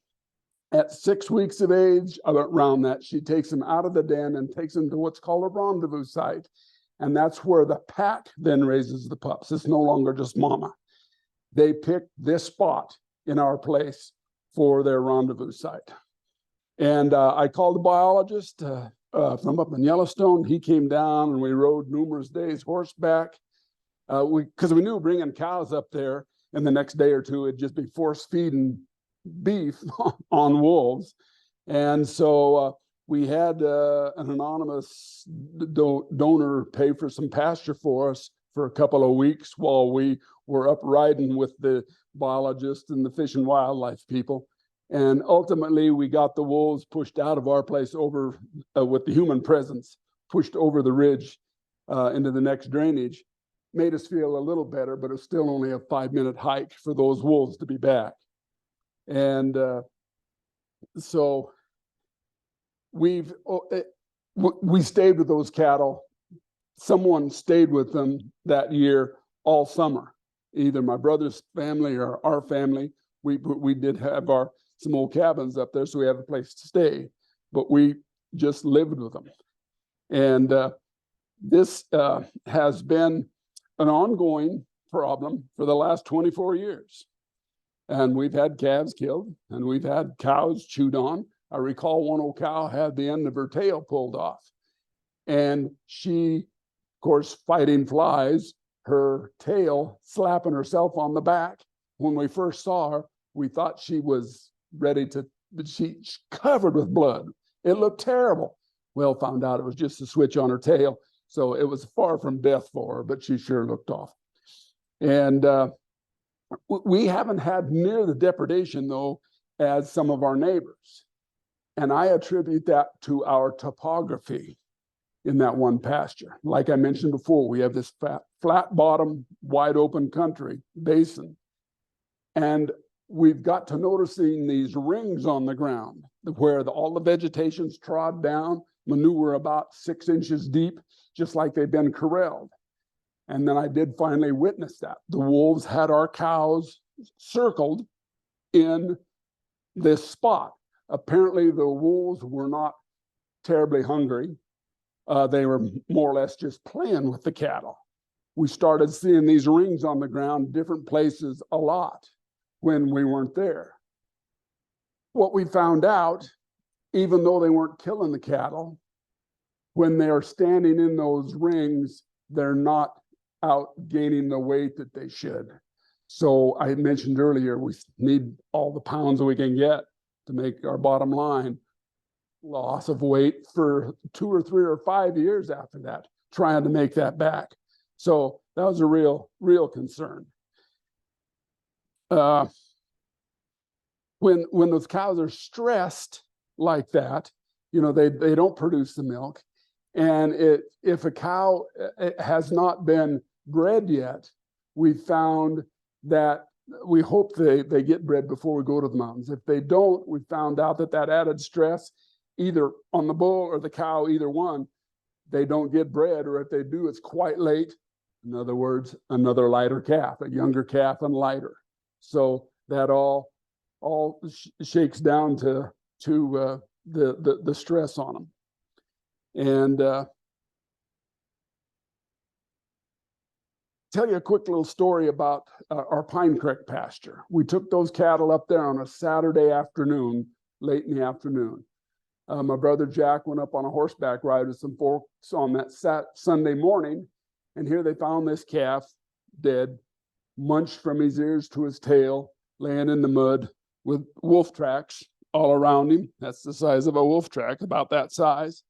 S5: At 6 weeks of age, around that, she takes them out of the den and takes them to what's called a rendezvous site. And that's where the pack then raises the pups. It's no longer just Mama. They picked this spot in our place for their rendezvous site. And I called the biologist from up in Yellowstone. He came down, and we rode numerous days horseback. Because we knew bringing cows up there in the next day or two, it'd just be force feeding beef on wolves. And so we had an anonymous donor pay for some pasture for us for a couple of weeks while we were up riding with the biologist and the fish and wildlife people. And ultimately, we got the wolves pushed out of our place over with the human presence, pushed over the ridge into the next drainage. Made us feel a little better, but it's still only a 5-minute hike for those wolves to be back. And so we stayed with those cattle. Someone stayed with them that year all summer, either my brother's family or our family. We did have some old cabins up there, so we had a place to stay, but we just lived with them. And this has been an ongoing problem for the last 24 years. And we've had calves killed, and we've had cows chewed on. I recall one old cow had the end of her tail pulled off. And she, of course, fighting flies, her tail slapping herself on the back. When we first saw her, we thought she was ready to, but she's covered with blood. It looked terrible. Well, found out it was just a switch on her tail. So it was far from death for her, but she sure looked off. And we haven't had near the depredation, though, as some of our neighbors. And I attribute that to our topography in that one pasture. Like I mentioned before, we have this flat bottom, wide open country basin. And we've got to noticing these rings on the ground where all the vegetation's trod down, manure about 6 inches deep, just like they've been corralled. And then I did finally witness that. The wolves had our cows circled in this spot. Apparently the wolves were not terribly hungry. They were more or less just playing with the cattle. We started seeing these rings on the ground, different places a lot when we weren't there. What we found out, even though they weren't killing the cattle, when they are standing in those rings, they're not out gaining the weight that they should. So I mentioned earlier, we need all the pounds that we can get to make our bottom line. Loss of weight for 2 or 3 or 5 years after that, trying to make that back. So that was a real concern. When those cows are stressed like that, you know, they don't produce the milk. And if a cow has not been bred yet, we found that we hope they get bred before we go to the mountains. If they don't, we found out that added stress, either on the bull or the cow, either one, they don't get bred, or if they do, it's quite late. In other words, another lighter calf, a younger calf and lighter. So that all shakes down to the stress on them. And tell you a quick little story about our Pine Creek pasture. We took those cattle up there on a Saturday afternoon, late in the afternoon. My brother Jack went up on a horseback ride with some folks on that Sunday morning, and here they found this calf dead, munched from his ears to his tail, laying in the mud with wolf tracks all around him. That's the size of a wolf track, about that size.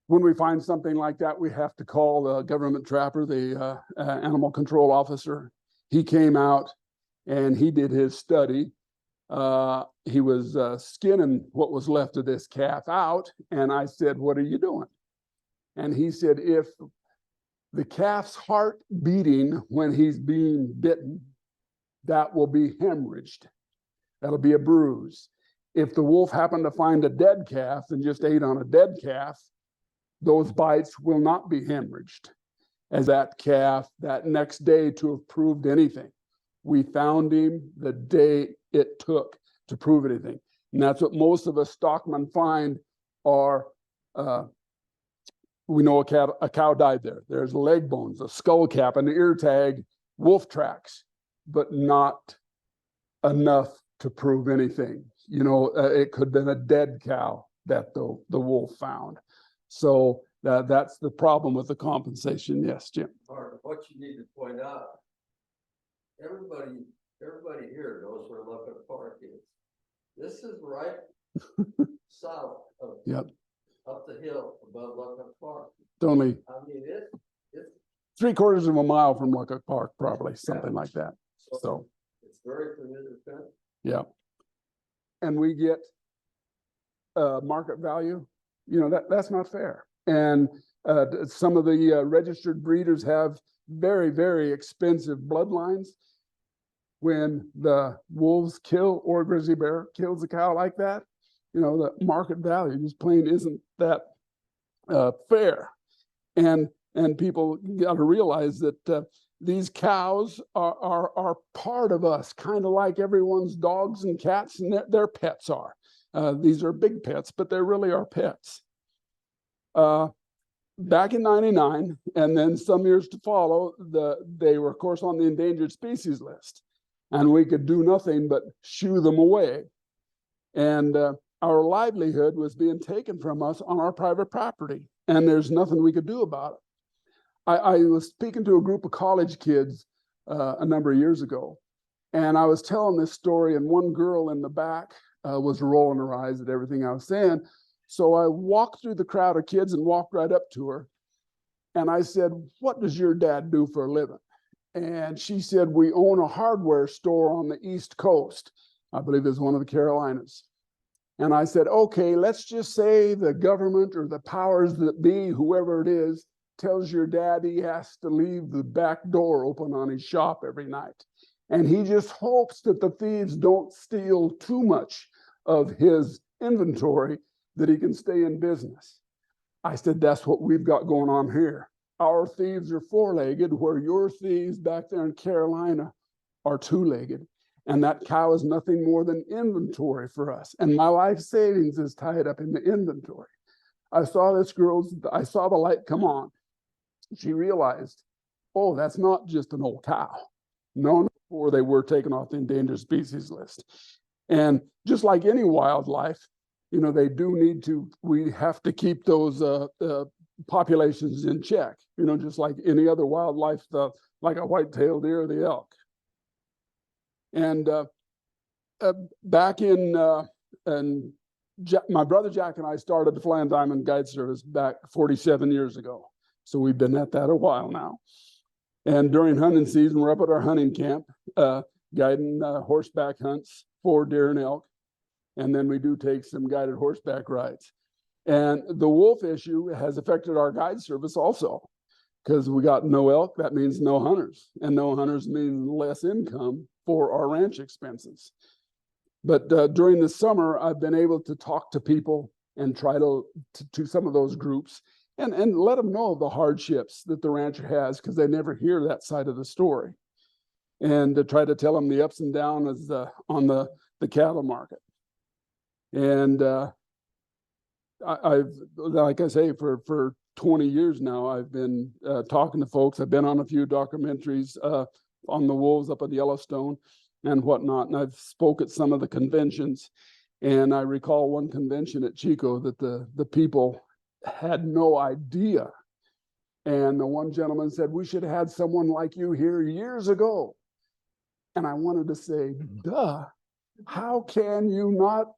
S5: When we find something like that, we have to call the government trapper, the animal control officer. He came out and he did his study. He was skinning what was left of this calf out. And I said, "What are you doing?" And he said, "If the calf's heart beating when he's being bitten, that will be hemorrhaged. That'll be a bruise. If the wolf happened to find a dead calf and just ate on a dead calf, those bites will not be hemorrhaged, as that calf that next day to have proved anything. We found him the day it took to prove anything." And that's what most of us stockmen find are, we know a cow died there. There's leg bones, a skull cap, an ear tag, wolf tracks, but not enough to prove anything. You know, it could have been a dead cow that the wolf found. So that's the problem with the compensation. Yes, Jim.
S6: What you need to point out, everybody here knows where Lookout Park is. This is right south of, up the hill above Lookout Park.
S5: It's only,
S6: I mean, it's
S5: 3/4 of a mile from Lookout Park, probably something like that. So
S6: it's very familiar country.
S5: yeah, and we get market value. You know, that's not fair. And some of the registered breeders have very, very expensive bloodlines. When the wolves kill or grizzly bear kills a cow like that, you know, the market value just plain isn't that fair. And people got to realize that these cows are part of us, kind of like everyone's dogs and cats and their pets are. These are big pets, but they really are pets. Back in '99, and then some years to follow, they were, of course, on the endangered species list. and we could do nothing but shoo them away. And our livelihood was being taken from us on our private property, and there's nothing we could do about it. I was speaking to a group of college kids a number of years ago, and I was telling this story, and one girl in the back was rolling her eyes at everything I was saying. So I walked through the crowd of kids and walked right up to her. And I said, "What does your dad do for a living?" And she said, "We own a hardware store on the East Coast." I believe it's one of the Carolinas. And I said, "Okay, let's just say the government or the powers that be, whoever it is, tells your dad he has to leave the back door open on his shop every night. And he just hopes that the thieves don't steal too much of his inventory that he can stay in business." I said, "That's what we've got going on here. Our thieves are four-legged, where your thieves back there in Carolina are two-legged. And that cow is nothing more than inventory for us. And my life savings is tied up in the inventory." I saw the light come on. She realized, oh, that's not just an old cow. No, or they were taken off the endangered species list. And just like any wildlife, they do need to, we have to keep those populations in check, just like any other wildlife, like a white-tailed deer or the elk. And back in my brother Jack and I started the Fly and Diamond Guide Service back 47 years ago. So we've been at that a while now. And during hunting season, we're up at our hunting camp, guiding horseback hunts for deer and elk. And then we do take some guided horseback rides. And the wolf issue has affected our guide service also, because we got no elk. That means no hunters, and no hunters means less income for our ranch expenses. But during the summer, I've been able to talk to people and try to some of those groups and let them know the hardships that the rancher has, because they never hear that side of the story, and to try to tell them the ups and downs on the cattle market. And I've, like I say, for 20 years now, I've been talking to folks. I've been on a few documentaries on the wolves up at Yellowstone and whatnot. And I've spoke at some of the conventions. And I recall one convention at Chico that the people had no idea. And the one gentleman said, "We should have had someone like you here years ago." And I wanted to say, duh, how can you not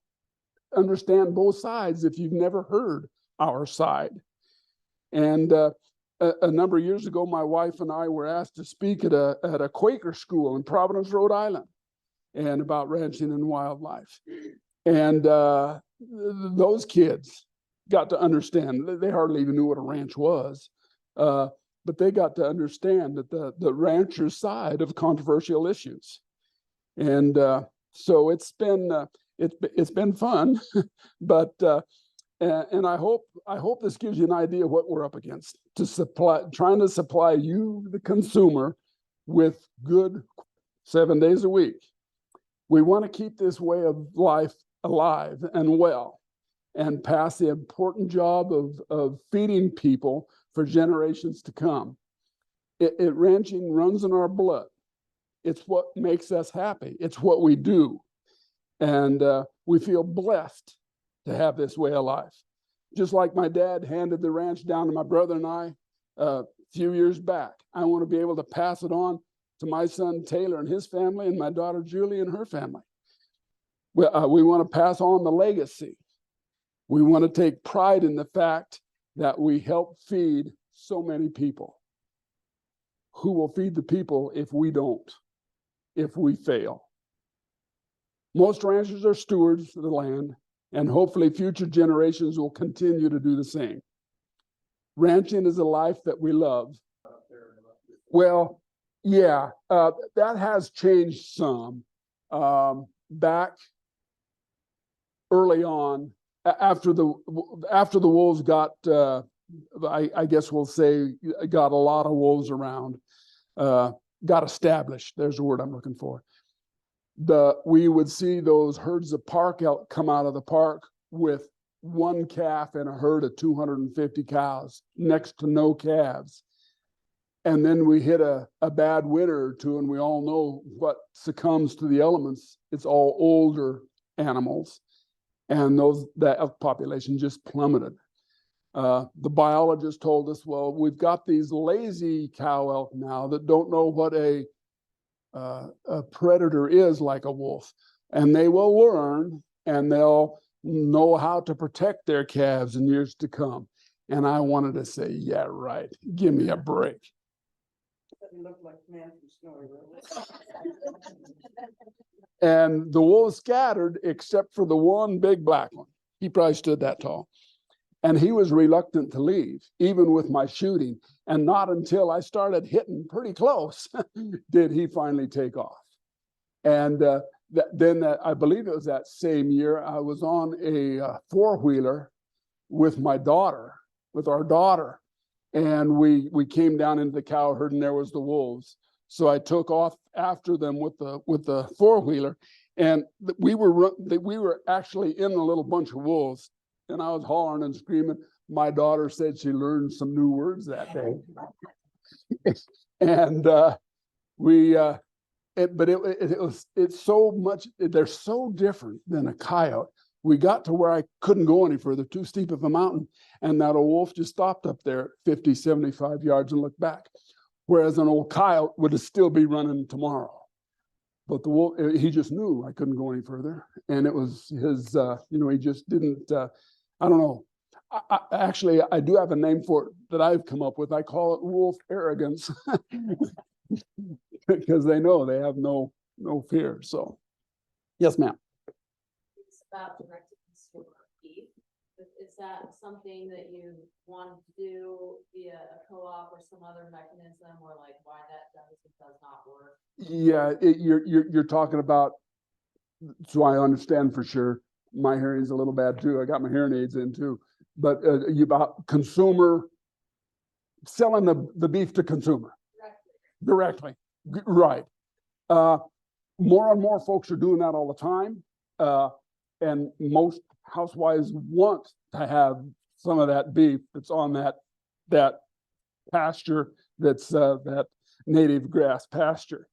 S5: understand both sides if you've never heard our side? And a number of years ago, my wife and I were asked to speak at a Quaker school in Providence, Rhode Island, and about ranching and wildlife. And those kids got to understand. They hardly even knew what a ranch was, but they got to understand that the rancher's side of controversial issues. And so it's been fun, but and I hope this gives you an idea of what we're up against, trying to supply you, the consumer, with good 7 days a week. We want to keep this way of life alive and well, and pass the important job of feeding people for generations to come. Ranching runs in our blood. It's what makes us happy. It's what we do. And we feel blessed to have this way of life. Just like my dad handed the ranch down to my brother and I a few years back. I want to be able to pass it on to my son Taylor and his family, and my daughter Julie and her family. We want to pass on the legacy. We want to take pride in the fact that we help feed so many people. Who will feed the people if we don't, if we fail? Most ranchers are stewards of the land, and hopefully future generations will continue to do the same. Ranching is a life that we love. Well, yeah, that has changed some. Back early on, after the wolves got, I guess we'll say, got a lot of wolves around, got established. There's the word I'm looking for. We would see those herds of park elk come out of the park with one calf in a herd of 250 cows, next to no calves. and then we hit a bad winter or two, and we all know what succumbs to the elements. It's all older animals, and that elk population just plummeted. The biologist told us, well, we've got these lazy cow elk now that don't know what a predator is like a wolf, and they will learn, and they'll know how to protect their calves in years to come. And I wanted to say, yeah, right. Give me a break. And the wolves scattered except for the one big black one. He probably stood that tall. And he was reluctant to leave, even with my shooting. And not until I started hitting pretty close did he finally take off. And I believe it was that same year, I was on a four-wheeler with my daughter, with our daughter. And we came down into the cow herd, and there was the wolves. So I took off after them with the four-wheeler, and we were actually in a little bunch of wolves. And I was hollering and screaming. My daughter said she learned some new words that day. And it's so much, they're so different than a coyote. We got to where I couldn't go any further, too steep of a mountain. And that old wolf just stopped up there 50, 75 yards and looked back. Whereas an old coyote would still be running tomorrow. But the wolf, he just knew I couldn't go any further. And it was his, he just didn't, I don't know. Actually, I do have a name for it that I've come up with. I call it wolf arrogance. Because they know they have no fear. So, yes, ma'am.
S3: It's about direct to consumer beef. Is that something that you want to do via a co-op or some other mechanism, or like why that does not work?
S5: Yeah, you're talking about. So I understand for sure. My hearing's a little bad too. I got my hearing aids in too. But about consumer selling the beef to consumer directly. Right. More and more folks are doing that all the time. And most housewives want to have some of that beef that's on that pasture, that's that native grass pasture.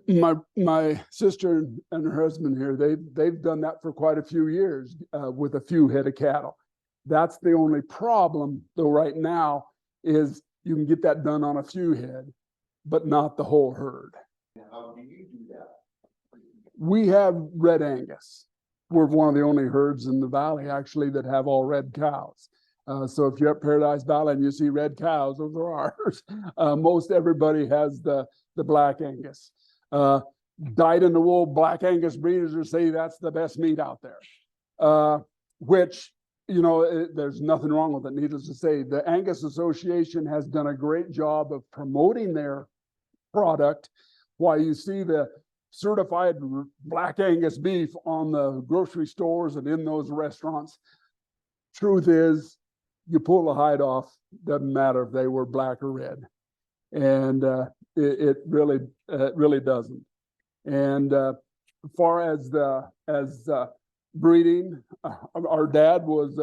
S5: My sister and her husband here, they've done that for quite a few years with a few head of cattle. That's the only problem though right now is you can get that done on a few head, but not the whole herd.
S6: How do you do that?
S5: We have red Angus. We're one of the only herds in the valley actually that have all red cows. So if you're at Paradise Valley and you see red cows, those are ours. Most everybody has the black Angus. Dyed in the wool black Angus breeders will say that's the best meat out there, which, there's nothing wrong with it. Needless to say, the Angus Association has done a great job of promoting their product. While you see the certified black Angus beef on the grocery stores and in those restaurants, truth is, you pull the hide off, doesn't matter if they were black or red. And it really doesn't. And as far as breeding, our dad was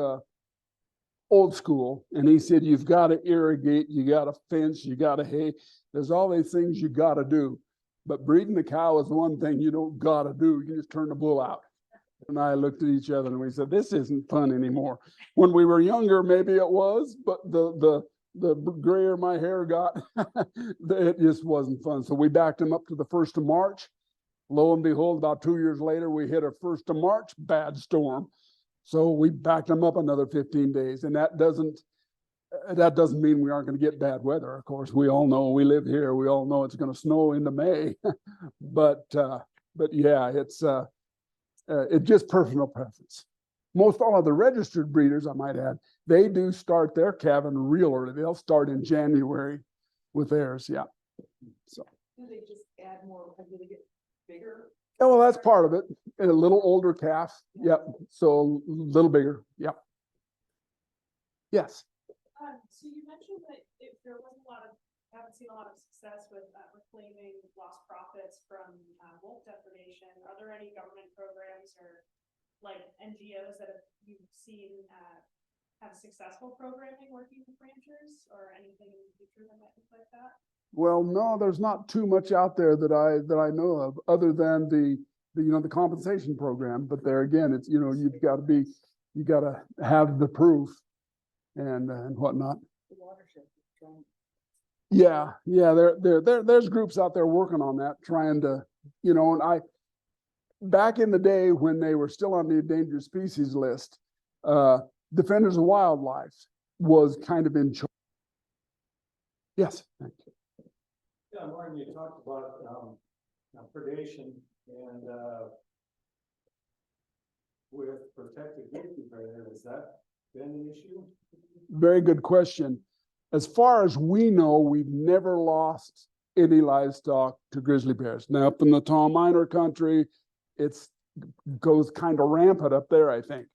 S5: old school, and he said, you've got to irrigate, you got to fence, you got to hay. There's all these things you got to do. But breeding the cow is one thing you don't got to do. You just turn the bull out. And I looked at each other and we said, this isn't fun anymore. When we were younger, maybe it was, but the grayer my hair got, it just wasn't fun. So we backed him up to the 1st of March. Lo and behold, about 2 years later, we hit a 1st of March bad storm. So we backed him up another 15 days. And that doesn't mean we aren't going to get bad weather. Of course, we all know, we live here. We all know it's going to snow into May. but yeah, it's just personal preference. Most all of the registered breeders, I might add, they do start their calving real early. They'll start in January with theirs. Yeah. So.
S3: Do they just add more? Do they get bigger?
S5: Oh, well, that's part of it. And a little older calf. Yep. So a little bigger. Yep. Yes.
S7: So you mentioned that there wasn't haven't seen a lot of success with reclaiming lost profits from wolf depredation. Are there any government programs or like NGOs that you've seen have successful programming working with ranchers or anything in the future that might look like that?
S5: Well, no, there's not too much out there that I know of, other than the the compensation program. But there again, it's, you got to have the proof and whatnot. Yeah, there's groups out there working on that, trying to, and back in the day when they were still on the endangered species list, Defenders of Wildlife was kind of in charge. Yes. Thank you.
S8: Yeah, Martin, you talked about predation and with protected grizzly bear, has that been an issue?
S5: Very good question. As far as we know, we've never lost any livestock to grizzly bears. Now, up in the Tom Miner country, it's goes kind of rampant up there, I think.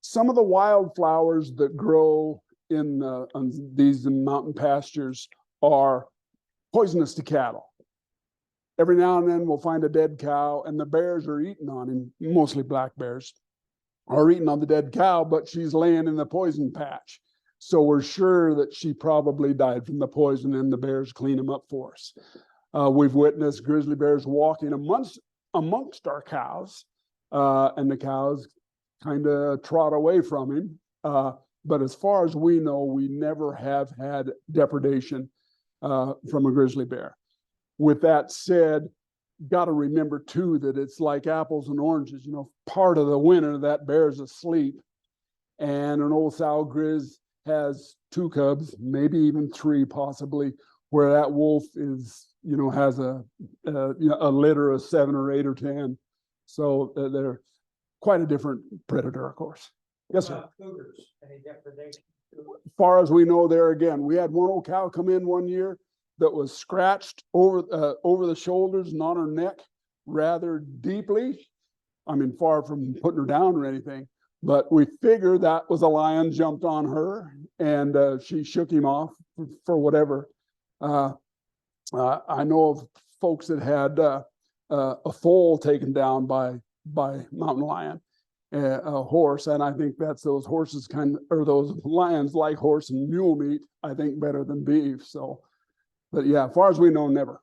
S5: Some of the wildflowers that grow in on these mountain pastures are poisonous to cattle. Every now and then we'll find a dead cow and the bears are eating on him, mostly black bears, are eating on the dead cow, but she's laying in the poison patch. So we're sure that she probably died from the poison and the bears clean them up for us. We've witnessed grizzly bears walking amongst our cows, and the cows kind of trot away from him. But as far as we know, we never have had depredation from a grizzly bear. With that said, got to remember too that it's like apples and oranges. Part of the winter that bear's asleep, and an old sow grizz has 2 cubs, maybe even 3 possibly, where that wolf is, has a litter of 7 or 8 or 10. So they're quite a different predator, of course. Yes, sir.
S8: Cougars, any depredation?
S5: As far as we know, there again, we had one old cow come in one year that was scratched over the shoulders and on her neck rather deeply. I mean, far from putting her down or anything, but we figured that was a lion jumped on her and she shook him off for whatever. I know of folks that had a foal taken down by mountain lion, a horse, and I think that's those horses those lions like horse and mule meat, I think, better than beef. So, but yeah, as far as we know, never.